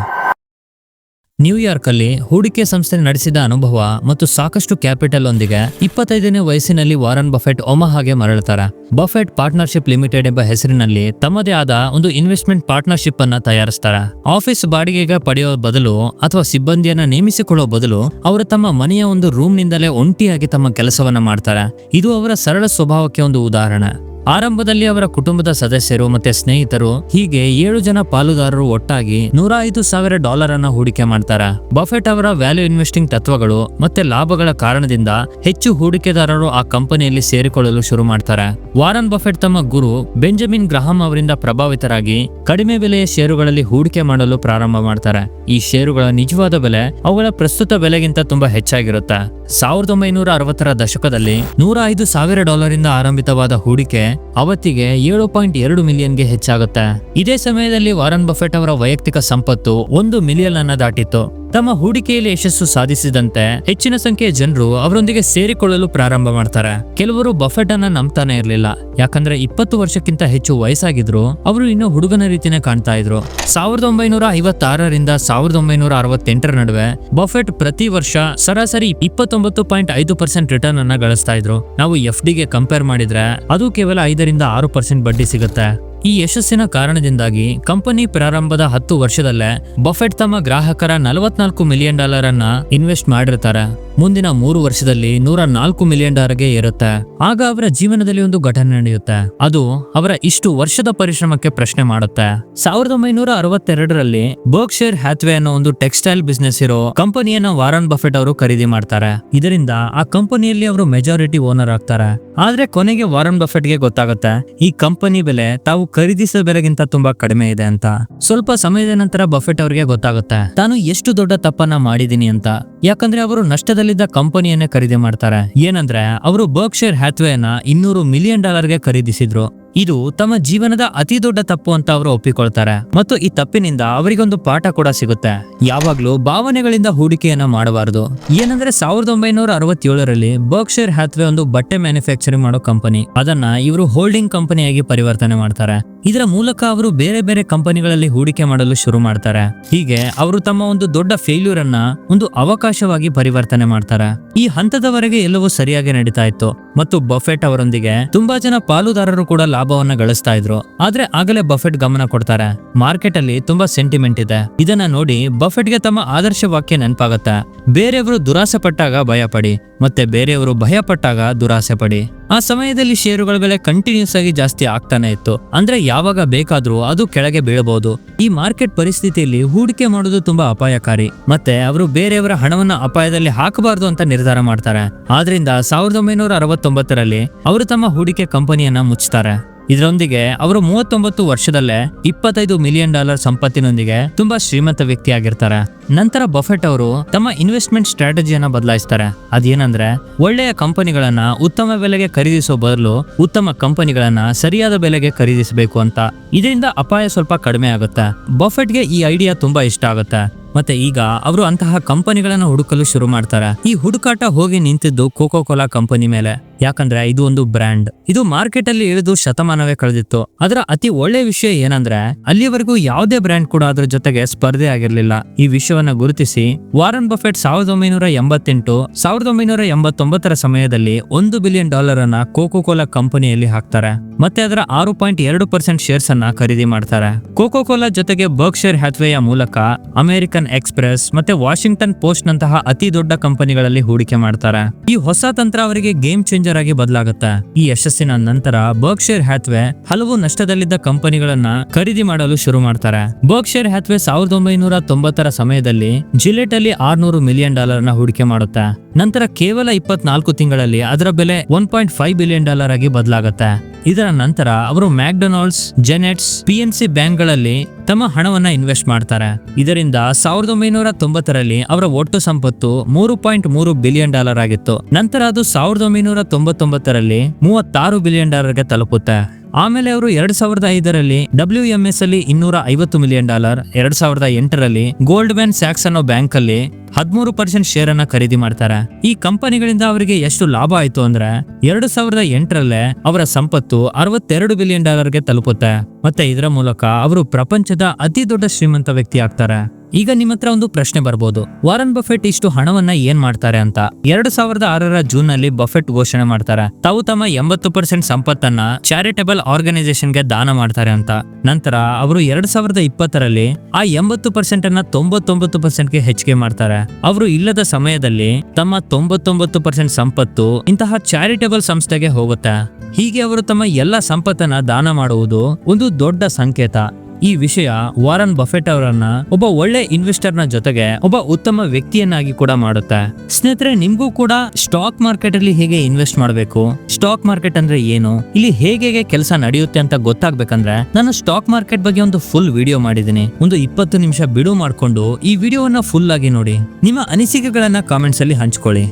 ನ್ಯೂಯಾರ್ಕ್ ಅಲ್ಲಿ ಹೂಡಿಕೆ ಸಂಸ್ಥೆ ನಡೆಸಿದ ಅನುಭವ ಮತ್ತು ಸಾಕಷ್ಟು ಕ್ಯಾಪಿಟಲ್ ಒಂದಿಗೆ 25ನೇ ವಯಸ್ಸಿನಲ್ಲಿ ವಾರನ್ ಬಫೆಟ್ ಒಮಹಾಗೆ ಮರಳುತ್ತಾರೆ. ಬಫೆಟ್ ಪಾರ್ಟ್ನರ್ಶಿಪ್ ಲಿಮಿಟೆಡ್ ಎಂಬ ಹೆಸರಿನಲ್ಲಿ ತಮ್ಮದೇ ಆದ ಒಂದು ಇನ್ವೆಸ್ಟ್ಮೆಂಟ್ ಪಾರ್ಟ್ನರ್ಶಿಪ್ ಅನ್ನ ತಯಾರಿಸ್ತಾರೆ. ಆಫೀಸ್ ಬಾಡಿಗೆಗೆ ಪಡೆಯೋ ಬದಲು ಅಥವಾ ಸಿಬ್ಬಂದಿಯನ್ನ ನೇಮಿಸಿಕೊಳ್ಳೋ ಬದಲು ಅವರು ತಮ್ಮ ಮನೆಯ ಒಂದು ರೂಮ್ ನಿಂದಲೇ ಒಂಟಿಯಾಗಿ ತಮ್ಮ ಕೆಲಸವನ್ನ ಮಾಡ್ತಾರೆ. ಇದು ಅವರ ಸರಳ ಸ್ವಭಾವಕ್ಕೆ ಒಂದು ಉದಾಹರಣೆ. ಆರಂಭದಲ್ಲಿ ಅವರ ಕುಟುಂಬದ ಸದಸ್ಯರು ಮತ್ತೆ ಸ್ನೇಹಿತರು ಹೀಗೆ 7 ಜನ ಪಾಲುದಾರರು ಒಟ್ಟಾಗಿ $105,000 ಅನ್ನ ಹೂಡಿಕೆ ಮಾಡ್ತಾರೆ. ಬಫೆಟ್ ಅವರ ವ್ಯಾಲ್ಯೂ ಇನ್ವೆಸ್ಟಿಂಗ್ ತತ್ವಗಳು ಮತ್ತೆ ಲಾಭಗಳ ಕಾರಣದಿಂದ ಹೆಚ್ಚು ಹೂಡಿಕೆದಾರರು ಆ ಕಂಪನಿಯಲ್ಲಿ ಸೇರಿಕೊಳ್ಳಲು ಶುರು ಮಾಡ್ತಾರೆ. ವಾರನ್ ಬಫೆಟ್ ತಮ್ಮ ಗುರು ಬೆಂಜಮಿನ್ ಗ್ರಹಾಂ ಅವರಿಂದ ಪ್ರಭಾವಿತರಾಗಿ ಕಡಿಮೆ ಬೆಲೆಯ ಷೇರುಗಳಲ್ಲಿ ಹೂಡಿಕೆ ಮಾಡಲು ಪ್ರಾರಂಭ ಮಾಡ್ತಾರೆ. ಈ ಷೇರುಗಳ ನಿಜವಾದ ಬೆಲೆ ಅವುಗಳ ಪ್ರಸ್ತುತ ಬೆಲೆಗಿಂತ ತುಂಬಾ ಹೆಚ್ಚಾಗಿರುತ್ತೆ. 1960ರ ದಶಕದಲ್ಲಿ $105,000 ಇಂದ ಆರಂಭಿತವಾದ ಹೂಡಿಕೆ ಅವತ್ತಿಗೆ 7.2 ಮಿಲಿಯನ್ಗೆ ಹೆಚ್ಚಾಗುತ್ತೆ. ಇದೇ ಸಮಯದಲ್ಲಿ ವಾರನ್ ಬಫೆಟ್ ಅವರ ವೈಯಕ್ತಿಕ ಸಂಪತ್ತು 1 ಮಿಲಿಯನ್ ಅನ್ನ ದಾಟಿತ್ತು. ತಮ್ಮ ಹೂಡಿಕೆಯಲ್ಲಿ ಯಶಸ್ಸು ಸಾಧಿಸಿದಂತೆ ಹೆಚ್ಚಿನ ಸಂಖ್ಯೆಯ ಜನರು ಅವರೊಂದಿಗೆ ಸೇರಿಕೊಳ್ಳಲು ಪ್ರಾರಂಭ ಮಾಡ್ತಾರೆ. ಕೆಲವರು ಬಫೆಟ್ ಅನ್ನ ನಂಬ್ತಾನೆ ಇರಲಿಲ್ಲ, ಯಾಕಂದ್ರೆ 20 ವರ್ಷಕ್ಕಿಂತ ಹೆಚ್ಚು ವಯಸ್ಸಾಗಿದ್ರು ಅವರು ಇನ್ನೂ ಹುಡುಗನ ರೀತಿನೇ ಕಾಣ್ತಾ ಇದ್ರು. 1956ರಿಂದ 1968ರ ನಡುವೆ ಬಫೆಟ್ ಪ್ರತಿ ವರ್ಷ ಸರಾಸರಿ 29.5% ರಿಟರ್ನ್ ಅನ್ನ ಗಳಿಸ್ತಾ ಇದ್ರು. ನಾವು FD ಗೆ ಕಂಪೇರ್ ಮಾಡಿದ್ರೆ ಅದು ಕೇವಲ 5ರಿಂದ 6% ಬಡ್ಡಿ ಸಿಗುತ್ತೆ. ಈ ಯಶಸ್ಸಿನ ಕಾರಣದಿಂದಾಗಿ ಕಂಪನಿ ಪ್ರಾರಂಭದ 10 ವರ್ಷದಲ್ಲೇ ಬಫೆಟ್ ತಮ್ಮ ಗ್ರಾಹಕರ $44 ಮಿಲಿಯನ್ ಅನ್ನ ಇನ್ವೆಸ್ಟ್ ಮಾಡಿರ್ತಾರೆ. ಮುಂದಿನ 3 ವರ್ಷದಲ್ಲಿ $104 ಮಿಲಿಯನ್ ಏರುತ್ತೆ. ಆಗ ಅವರ ಜೀವನದಲ್ಲಿ ಒಂದು ಘಟನೆ ನಡೆಯುತ್ತೆ. ಅದು ಅವರ ಇಷ್ಟು ವರ್ಷದ ಪರಿಶ್ರಮಕ್ಕೆ ಪ್ರಶ್ನೆ ಮಾಡುತ್ತೆ. 1962ರಲ್ಲಿ ಬರ್ಕ್ಷೈರ್ ಹ್ಯಾಥ್ವೆ ಅನ್ನೋ ಒಂದು ಟೆಕ್ಸ್ಟೈಲ್ ಬಿಸ್ನೆಸ್ ಇರೋ ಕಂಪನಿಯನ್ನ ವಾರನ್ ಬಫೆಟ್ ಅವರು ಖರೀದಿ ಮಾಡ್ತಾರೆ. ಇದರಿಂದ ಆ ಕಂಪನಿಯಲ್ಲಿ ಅವರು ಮೆಜಾರಿಟಿ ಓನರ್ ಆಗ್ತಾರೆ. ಆದ್ರೆ ಕೊನೆಗೆ ವಾರನ್ ಬಫೆಟ್ಗೆ ಗೊತ್ತಾಗುತ್ತೆ ಈ ಕಂಪನಿ ಬೆಲೆ ತಾವು ಖರೀದಿಸಿದ ಬೆಲೆಗಿಂತ ತುಂಬಾ ಕಡಿಮೆ ಇದೆ ಅಂತ. ಸ್ವಲ್ಪ ಸಮಯದ ನಂತರ ಬಫೆಟ್ ಅವರಿಗೆ ಗೊತ್ತಾಗುತ್ತೆ ತಾನು ಎಷ್ಟು ದೊಡ್ಡ ತಪ್ಪನ್ನ ಮಾಡಿದೀನಿ ಅಂತ. ಯಾಕಂದ್ರೆ ಅವರು ನಷ್ಟದಲ್ಲಿದ್ದ ಕಂಪನಿಯನ್ನೇ ಖರೀದಿ ಮಾಡ್ತಾರೆ. ಏನಂದ್ರೆ ಅವರು ಬರ್ಕ್ಷೈರ್ ಹ್ಯಾಥ್ವೆಯನ್ನ $200 ಮಿಲಿಯನ್ ಗೆ ಖರೀದಿಸಿದ್ರು. ಇದು ತಮ್ಮ ಜೀವನದ ಅತಿ ದೊಡ್ಡ ತಪ್ಪು ಅಂತ ಅವರು ಒಪ್ಪಿಕೊಳ್ತಾರೆ. ಮತ್ತು ಈ ತಪ್ಪಿನಿಂದ ಅವರಿಗೊಂದು ಪಾಠ ಕೂಡ ಸಿಗುತ್ತೆ. ಯಾವಾಗ್ಲೂ ಭಾವನೆಗಳಿಂದ ಹೂಡಿಕೆಯನ್ನ ಮಾಡಬಾರದು. ಏನಂದ್ರೆ 1967ರಲ್ಲಿ ಬರ್ಕ್ಷೈರ್ ಹ್ಯಾಥ್ವೆ ಒಂದು ಬಟ್ಟೆ ಮ್ಯಾನುಫ್ಯಾಕ್ಚರಿಂಗ್ ಮಾಡೋ ಕಂಪನಿ. ಅದನ್ನ ಇವರು ಹೋಲ್ಡಿಂಗ್ ಕಂಪನಿಯಾಗಿ ಪರಿವರ್ತನೆ ಮಾಡ್ತಾರೆ. ಇದರ ಮೂಲಕ ಅವರು ಬೇರೆ ಬೇರೆ ಕಂಪನಿಗಳಲ್ಲಿ ಹೂಡಿಕೆ ಮಾಡಲು ಶುರು ಮಾಡ್ತಾರೆ. ಹೀಗೆ ಅವರು ತಮ್ಮ ಒಂದು ದೊಡ್ಡ ಫೇಲ್ಯೂರ್ ಅನ್ನ ಒಂದು ಅವಕಾಶವಾಗಿ ಪರಿವರ್ತನೆ ಮಾಡ್ತಾರೆ. ಈ ಹಂತದವರೆಗೆ ಎಲ್ಲವೂ ಸರಿಯಾಗಿ ನಡೀತಾ ಇತ್ತು ಮತ್ತು ಬಫೆಟ್ ಅವರೊಂದಿಗೆ ತುಂಬಾ ಜನ ಪಾಲುದಾರರು ಕೂಡ ಲಾಭವನ್ನ ಗಳಿಸ್ತಾ ಇದ್ರು. ಆದ್ರೆ ಆಗಲೇ ಬಫೆಟ್ ಗಮನ ಕೊಡ್ತಾರೆ, ಮಾರ್ಕೆಟ್ ಅಲ್ಲಿ ತುಂಬಾ ಸೆಂಟಿಮೆಂಟ್ ಇದೆ. ಇದನ್ನ ನೋಡಿ ಬಫೆಟ್ಗೆ ತಮ್ಮ ಆದರ್ಶ ವಾಕ್ಯ ನೆನಪಾಗತ್ತೆ, ಬೇರೆಯವರು ದುರಾಸೆ ಪಟ್ಟಾಗ ಭಯ ಪಡಿ, ಮತ್ತೆ ಬೇರೆಯವರು ಭಯ ಪಟ್ಟಾಗ ದುರಾಸೆ ಪಡಿ. ಆ ಸಮಯದಲ್ಲಿ ಷೇರುಗಳ ಬೆಲೆ ಕಂಟಿನ್ಯೂಸ್ ಆಗಿ ಜಾಸ್ತಿ ಆಗ್ತಾನೆ ಇತ್ತು. ಅಂದ್ರೆ ಯಾವಾಗ ಬೇಕಾದ್ರೂ ಅದು ಕೆಳಗೆ ಬೀಳಬಹುದು. ಈ ಮಾರ್ಕೆಟ್ ಪರಿಸ್ಥಿತಿಯಲ್ಲಿ ಹೂಡಿಕೆ ಮಾಡೋದು ತುಂಬಾ ಅಪಾಯಕಾರಿ. ಮತ್ತೆ ಅವರು ಬೇರೆಯವರ ಹಣವನ್ನ ಅಪಾಯದಲ್ಲಿ ಹಾಕಬಾರದು ಅಂತ ನಿರ್ಧಾರ ಮಾಡ್ತಾರೆ. ಆದ್ರಿಂದ 1969ರಲ್ಲಿ ಅವರು ತಮ್ಮ ಹೂಡಿಕೆ ಕಂಪನಿಯನ್ನ ಮುಚ್ಚುತ್ತಾರೆ. ಇದರೊಂದಿಗೆ ಅವರು 39 ವರ್ಷದಲ್ಲೇ $25 ಮಿಲಿಯನ್ ಸಂಪತ್ತಿನೊಂದಿಗೆ ತುಂಬಾ ಶ್ರೀಮಂತ ವ್ಯಕ್ತಿ ಆಗಿರ್ತಾರೆ. ನಂತರ ಬಫೆಟ್ ಅವರು ತಮ್ಮ ಇನ್ವೆಸ್ಟ್ಮೆಂಟ್ ಸ್ಟ್ರಾಟಜಿಯನ್ನ ಬದಲಾಯಿಸ್ತಾರೆ. ಅದೇನಂದ್ರೆ ಒಳ್ಳೆಯ ಕಂಪನಿಗಳನ್ನ ಉತ್ತಮ ಬೆಲೆಗೆ ಖರೀದಿಸೋ ಬದಲು ಉತ್ತಮ ಕಂಪನಿಗಳನ್ನ ಸರಿಯಾದ ಬೆಲೆಗೆ ಖರೀದಿಸಬೇಕು ಅಂತ. ಇದರಿಂದ ಅಪಾಯ ಸ್ವಲ್ಪ ಕಡಿಮೆ ಆಗುತ್ತೆ. ಬಫೆಟ್ಗೆ ಈ ಐಡಿಯಾ ತುಂಬಾ ಇಷ್ಟ ಆಗುತ್ತೆ. ಮತ್ತೆ ಈಗ ಅವರು ಅಂತಹ ಕಂಪನಿಗಳನ್ನ ಹುಡುಕಲು ಶುರು ಮಾಡ್ತಾರೆ. ಈ ಹುಡುಕಾಟ ಹೋಗಿ ನಿಂತಿದ್ದು ಕೋಕೋ ಕೋಲಾ ಕಂಪನಿ ಮೇಲೆ. ಯಾಕಂದ್ರೆ ಇದು ಒಂದು ಬ್ರ್ಯಾಂಡ್. ಇದು ಮಾರ್ಕೆಟ್ ಅಲ್ಲಿ ಇಳಿದು ಶತಮಾನವೇ ಕಳೆದಿತ್ತು. ಅದರ ಅತಿ ಒಳ್ಳೆ ವಿಷಯ ಏನಂದ್ರೆ ಅಲ್ಲಿವರೆಗೂ ಯಾವುದೇ ಬ್ರ್ಯಾಂಡ್ ಕೂಡ ಅದರ ಜೊತೆಗೆ ಸ್ಪರ್ಧೆ ಆಗಿರ್ಲಿಲ್ಲ. ಈ ವಿಷಯವನ್ನ ಗುರುತಿಸಿ ವಾರನ್ ಬಫೆಟ್ 1988 1989 ಸಮಯದಲ್ಲಿ $1 ಬಿಲಿಯನ್ ಅನ್ನ ಕೋಕೋ ಕೋಲಾ ಕಂಪನಿಯಲ್ಲಿ ಹಾಕ್ತಾರೆ. ಮತ್ತೆ ಅದರ 6.2% ಶೇರ್ಸ್ ಅನ್ನ ಖರೀದಿ ಮಾಡ್ತಾರೆ. ಕೋಕೋ ಕೋಲಾ ಜೊತೆಗೆ ಬರ್ಕ್ಷೈರ್ ಹ್ಯಾಥ್ವೇಯ ಮೂಲಕ ಅಮೆರಿಕನ್ ಎಕ್ಸ್‌ಪ್ರೆಸ್ ಮತ್ತೆ ವಾಷಿಂಗ್ಟನ್ ಪೋಸ್ಟ್ ನಂತಹ ಅತಿ ದೊಡ್ಡ ಕಂಪನಿಗಳಲ್ಲಿ ಹೂಡಿಕೆ ಮಾಡ್ತಾರೆ. ಈ ಹೊಸ ತಂತ್ರ ಅವರಿಗೆ ಗೇಮ್ ಚೇಂಜರ್ ಆಗಿ ಬದಲಾಗುತ್ತೆ. ಈ ಯಶಸ್ಸಿನ ನಂತರ ಬರ್ಕ್ಷೈರ್ ಹ್ಯಾಥ್ವೇ ಹಲವು ನಷ್ಟದಲ್ಲಿದ್ದ ಕಂಪನಿಗಳನ್ನ ಖರೀದಿ ಮಾಡಲು ಶುರು ಮಾಡ್ತಾರೆ. ಬರ್ಕ್ಷೈರ್ ಹ್ಯಾಥ್ವೇ 1990 ಸಮಯದಲ್ಲಿ ಜಿಲೆಟ್ ಅಲ್ಲಿ $600 ಮಿಲಿಯನ್ ನ ಹೂಡಿಕೆ ಮಾಡುತ್ತೆ. ನಂತರ ಕೇವಲ 24 ತಿಂಗಳಲ್ಲಿ ಅದರ ಬೆಲೆ $1.5 ಬಿಲಿಯನ್ ಆಗಿ ಬದಲಾಗುತ್ತೆ. ಇದರ ನಂತರ ಅವರು ಮ್ಯಾಕ್ಡೊನಾಲ್ಡ್ಸ್, ಜೆನೆಟ್ಸ್, PNC ಬ್ಯಾಂಕ್ಗಳಲ್ಲಿ ತಮ್ಮ ಹಣವನ್ನ ಇನ್ವೆಸ್ಟ್ ಮಾಡ್ತಾರೆ. ಇದರಿಂದ 1990ರಲ್ಲಿ ಅವರ ಒಟ್ಟು ಸಂಪತ್ತು $3.3 ಬಿಲಿಯನ್ ಆಗಿತ್ತು. ನಂತರ ಅದು 1999ರಲ್ಲಿ $36 ಬಿಲಿಯನ್ ಗೆ ತಲುಪುತ್ತೆ. ಆಮೇಲೆ ಅವರು 2005ರಲ್ಲಿ WMS ಅಲ್ಲಿ $250 ಮಿಲಿಯನ್, 2008ರಲ್ಲಿ ಗೋಲ್ಡ್ಮ್ಯಾನ್ ಸ್ಯಾಕ್ಸ್ ಅನ್ನೋ ಬ್ಯಾಂಕ್ ಅಲ್ಲಿ 13% ಶೇರ್ ಅನ್ನ ಖರೀದಿ ಮಾಡ್ತಾರೆ. ಈ ಕಂಪನಿಗಳಿಂದ ಅವರಿಗೆ ಎಷ್ಟು ಲಾಭ ಆಯ್ತು ಅಂದ್ರೆ 2008ರಲ್ಲೇ ಅವರ ಸಂಪತ್ತು $62 ಬಿಲಿಯನ್ ಗೆ ತಲುಪುತ್ತೆ. ಮತ್ತೆ ಇದರ ಮೂಲಕ ಅವರು ಪ್ರಪಂಚದ ಅತಿ ದೊಡ್ಡ ಶ್ರೀಮಂತ ವ್ಯಕ್ತಿ ಆಗ್ತಾರೆ. ಈಗ ನಿಮ್ಮ ಹತ್ರ ಒಂದು ಪ್ರಶ್ನೆ ಬರ್ಬೋದು, ವಾರನ್ ಬಫೆಟ್ ಇಷ್ಟು ಹಣವನ್ನ ಏನ್ ಮಾಡ್ತಾರೆ ಅಂತ. 2006ರ ಜೂನ್ ನಲ್ಲಿ ಬಫೆಟ್ ಘೋಷಣೆ ಮಾಡ್ತಾರೆ ತಾವು ತಮ್ಮ 80% ಸಂಪತ್ತನ್ನ ಚಾರಿಟೇಬಲ್ ಆರ್ಗನೈಸೇಷನ್ಗೆ ದಾನ ಮಾಡ್ತಾರೆ ಅಂತ. ನಂತರ ಅವರು 2020ರಲ್ಲಿ ಆ 80% ಅನ್ನ 99%ಗೆ ಹೆಚ್ಚಿಗೆ ಮಾಡ್ತಾರೆ. ಅವರು ಇಲ್ಲದ ಸಮಯದಲ್ಲಿ ತಮ್ಮ 99% ಸಂಪತ್ತು ಇಂತಹ ಚಾರಿಟೇಬಲ್ ಸಂಸ್ಥೆಗೆ ಹೋಗುತ್ತೆ. ಹೀಗೆ ಅವರು ತಮ್ಮ ಎಲ್ಲ ಸಂಪತ್ತನ್ನ ದಾನ ಮಾಡುವುದು ಒಂದು ದೊಡ್ಡ ಸಂಕೇತ. ಈ ವಿಷಯ ವಾರನ್ ಬಫೆಟ್ ಅವರನ್ನ ಒಬ್ಬ ಒಳ್ಳೆ ಇನ್ವೆಸ್ಟರ್ ನ ಜೊತೆಗೆ ಒಬ್ಬ ಉತ್ತಮ ವ್ಯಕ್ತಿಯನ್ನಾಗಿ ಕೂಡ ಮಾಡುತ್ತೆ. ಸ್ನೇಹಿತರೆ, ನಿಮ್ಗೂ ಕೂಡ ಸ್ಟಾಕ್ ಮಾರ್ಕೆಟ್ ಅಲ್ಲಿ ಹೇಗೆ ಇನ್ವೆಸ್ಟ್ ಮಾಡಬೇಕು, ಸ್ಟಾಕ್ ಮಾರ್ಕೆಟ್ ಅಂದ್ರೆ ಏನು, ಇಲ್ಲಿ ಹೇಗೆ ಕೆಲಸ ನಡೆಯುತ್ತೆ ಅಂತ ಗೊತ್ತಾಗ್ಬೇಕಂದ್ರೆ ನಾನು ಸ್ಟಾಕ್ ಮಾರ್ಕೆಟ್ ಬಗ್ಗೆ ಒಂದು ಫುಲ್ ವಿಡಿಯೋ ಮಾಡಿದ್ದೀನಿ. ಒಂದು 20 ನಿಮಿಷ ಬಿಡು ಮಾಡ್ಕೊಂಡು ಈ ವಿಡಿಯೋವನ್ನ ಫುಲ್ ಆಗಿ ನೋಡಿ. ನಿಮ್ಮ ಅನಿಸಿಕೆಗಳನ್ನ ಕಾಮೆಂಟ್ಸ್ ಅಲ್ಲಿ ಹಂಚ್ಕೊಳ್ಳಿ.